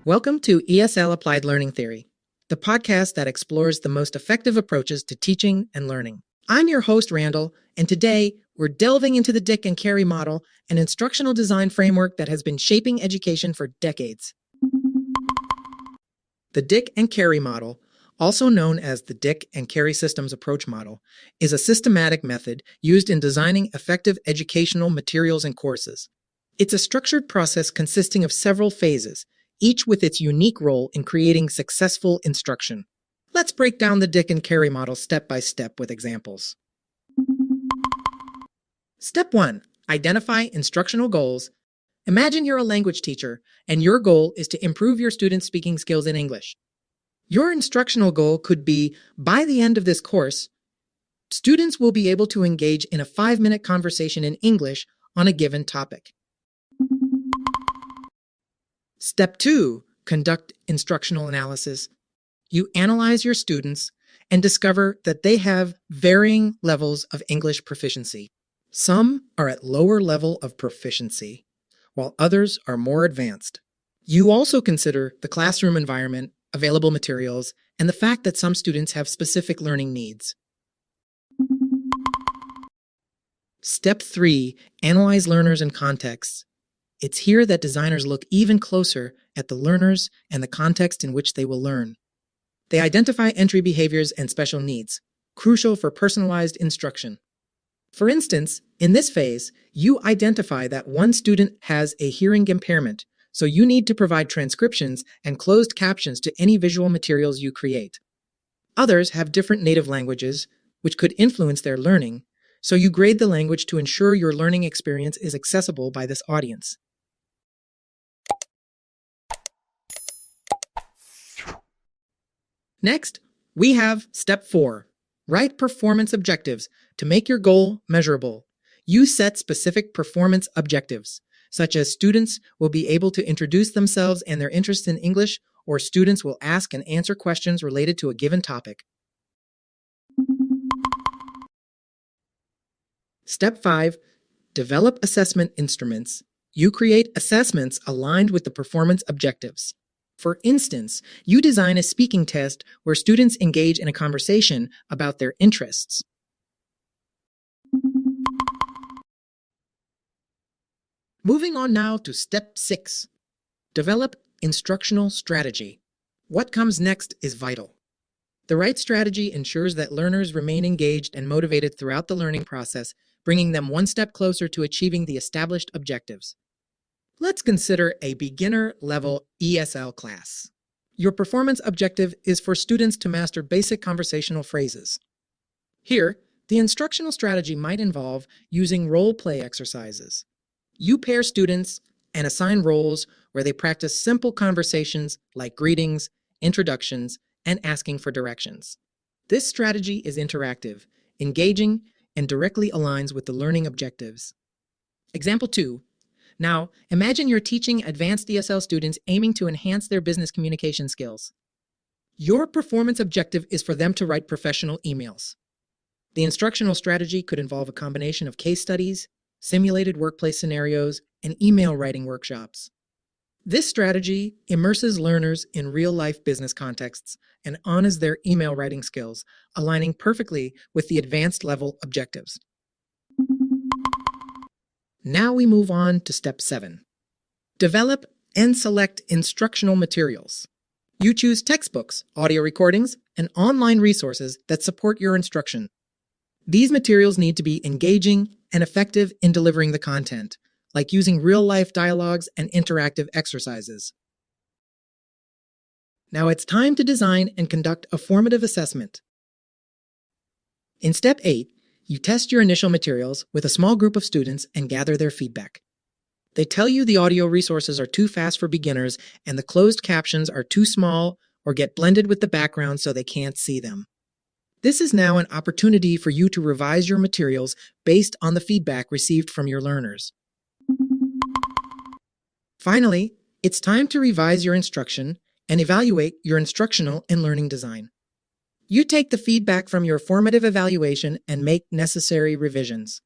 Welcome to ESL Applied Learning Theory, the podcast that explores the most effective approaches to teaching and learning. I'm your host, Randall, and today we're delving into the Dick and Carey Model, an instructional design framework that has been shaping education for decades. The Dick and Carey Model, also known as the Dick and Carey Systems Approach Model, is a systematic method used in designing effective educational materials and courses. It's a structured process consisting of several phases, each with its unique role in creating successful instruction. Let's break down the Dick and Carey model step by step with examples. Step 1. Identify instructional goals. Imagine you're a language teacher, and your goal is to improve your students' speaking skills in English. Your instructional goal could be, by the end of this course, students will be able to engage in a 5-minute conversation in English on a given topic. Step 2. Conduct instructional analysis. You analyze your students and discover that they have varying levels of English proficiency. Some are at lower level of proficiency, while others are more advanced. You also consider the classroom environment, available materials, and the fact that some students have specific learning needs. Step 3. Analyze learners and contexts. It's here that designers look even closer at the learners and the context in which they will learn. They identify entry behaviors and special needs, crucial for personalized instruction. For instance, in this phase, you identify that one student has a hearing impairment, so you need to provide transcriptions and closed captions to any visual materials you create. Others have different native languages, which could influence their learning, so you grade the language to ensure your learning experience is accessible by this audience. Next, we have Step 4. Write performance objectives to make your goal measurable. You set specific performance objectives, such as students will be able to introduce themselves and their interest in English, or students will ask and answer questions related to a given topic. Step 5. Develop assessment instruments. You create assessments aligned with the performance objectives. For instance, you design a speaking test where students engage in a conversation about their interests. Moving on now to Step 6. Develop instructional strategy. What comes next is vital. The right strategy ensures that learners remain engaged and motivated throughout the learning process, bringing them one step closer to achieving the established objectives. Let's consider a beginner-level ESL class. Your performance objective is for students to master basic conversational phrases. Here, the instructional strategy might involve using role-play exercises. You pair students and assign roles where they practice simple conversations like greetings, introductions, and asking for directions. This strategy is interactive, engaging, and directly aligns with the learning objectives. Example 2. Now, imagine you're teaching advanced ESL students aiming to enhance their business communication skills. Your performance objective is for them to write professional emails. The instructional strategy could involve a combination of case studies, simulated workplace scenarios, and email writing workshops. This strategy immerses learners in real-life business contexts and honors their email writing skills, aligning perfectly with the advanced level objectives. Now we move on to Step 7. Develop and select instructional materials. You choose textbooks, audio recordings, and online resources that support your instruction. These materials need to be engaging and effective in delivering the content, like using real-life dialogues and interactive exercises. Now it's time to design and conduct a formative assessment. In Step 8, you test your initial materials with a small group of students and gather their feedback. They tell you the audio resources are too fast for beginners and the closed captions are too small or get blended with the background so they can't see them. This is now an opportunity for you to revise your materials based on the feedback received from your learners. Finally, it's time to revise your instruction and evaluate your instructional and learning design. You take the feedback from your formative evaluation and make necessary revisions.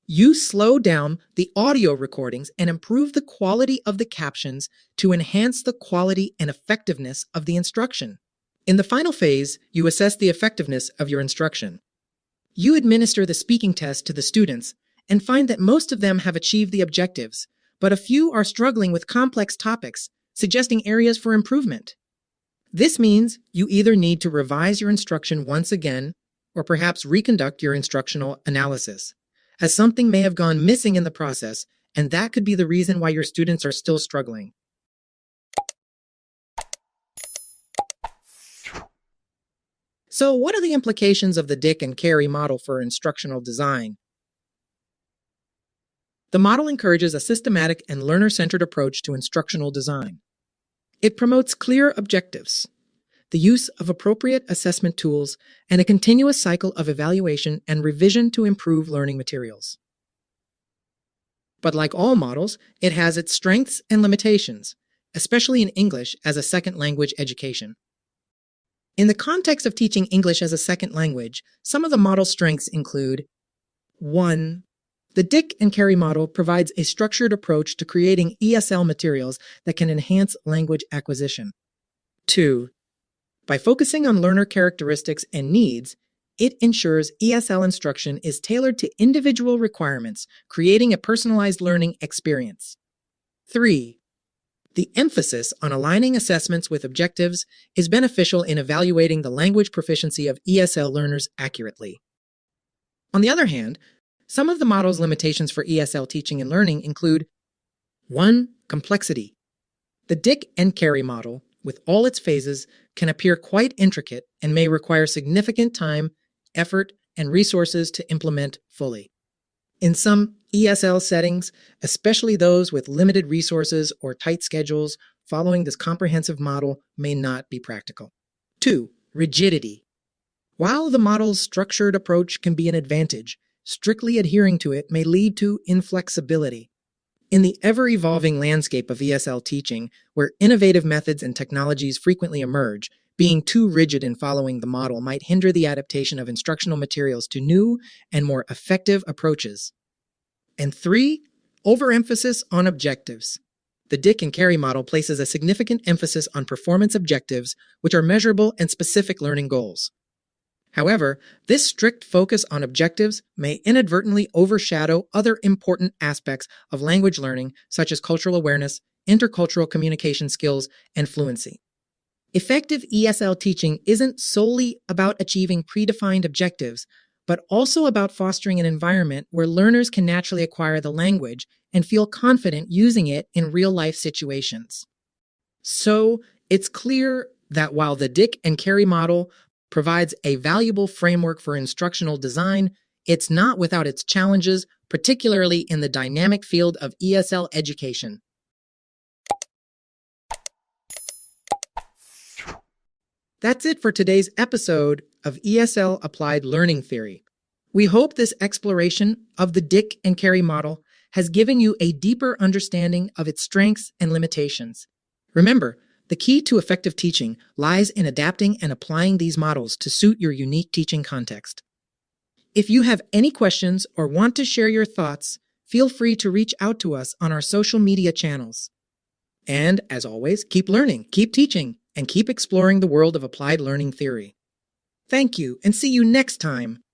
You slow down the audio recordings and improve the quality of the captions to enhance the quality and effectiveness of the instruction. In the final phase, you assess the effectiveness of your instruction. You administer the speaking test to the students and find that most of them have achieved the objectives, but a few are struggling with complex topics, suggesting areas for improvement. This means you either need to revise your instruction once again or perhaps reconduct your instructional analysis, as something may have gone missing in the process, and that could be the reason why your students are still struggling. So, what are the implications of the Dick and Carey model for instructional design? The model encourages a systematic and learner-centered approach to instructional design. It promotes clear objectives, the use of appropriate assessment tools, and a continuous cycle of evaluation and revision to improve learning materials. But like all models, it has its strengths and limitations, especially in English as a second language education. In the context of teaching English as a second language, some of the model's strengths include: 1. The Dick and Carey model provides a structured approach to creating ESL materials that can enhance language acquisition. 2. By focusing on learner characteristics and needs, it ensures ESL instruction is tailored to individual requirements, creating a personalized learning experience. 3. The emphasis on aligning assessments with objectives is beneficial in evaluating the language proficiency of ESL learners accurately. On the other hand, some of the model's limitations for ESL teaching and learning include: 1. Complexity. The Dick and Carey model, with all its phases, can appear quite intricate and may require significant time, effort, and resources to implement fully. In some ESL settings, especially those with limited resources or tight schedules, following this comprehensive model may not be practical. 2. Rigidity. While the model's structured approach can be an advantage, strictly adhering to it may lead to inflexibility. In the ever-evolving landscape of ESL teaching, where innovative methods and technologies frequently emerge, being too rigid in following the model might hinder the adaptation of instructional materials to new and more effective approaches. And 3. Overemphasis on objectives. The Dick and Carey model places a significant emphasis on performance objectives, which are measurable and specific learning goals. However, this strict focus on objectives may inadvertently overshadow other important aspects of language learning, such as cultural awareness, intercultural communication skills, and fluency. Effective ESL teaching isn't solely about achieving predefined objectives, but also about fostering an environment where learners can naturally acquire the language and feel confident using it in real-life situations. So, it's clear that while the Dick and Carey model provides a valuable framework for instructional design, it's not without its challenges, particularly in the dynamic field of ESL education. That's it for today's episode of ESL Applied Learning Theory. We hope this exploration of the Dick and Carey model has given you a deeper understanding of its strengths and limitations. Remember, the key to effective teaching lies in adapting and applying these models to suit your unique teaching context. If you have any questions or want to share your thoughts, feel free to reach out to us on our social media channels. And, as always, keep learning, keep teaching, and keep exploring the world of applied learning theory. Thank you, and see you next time.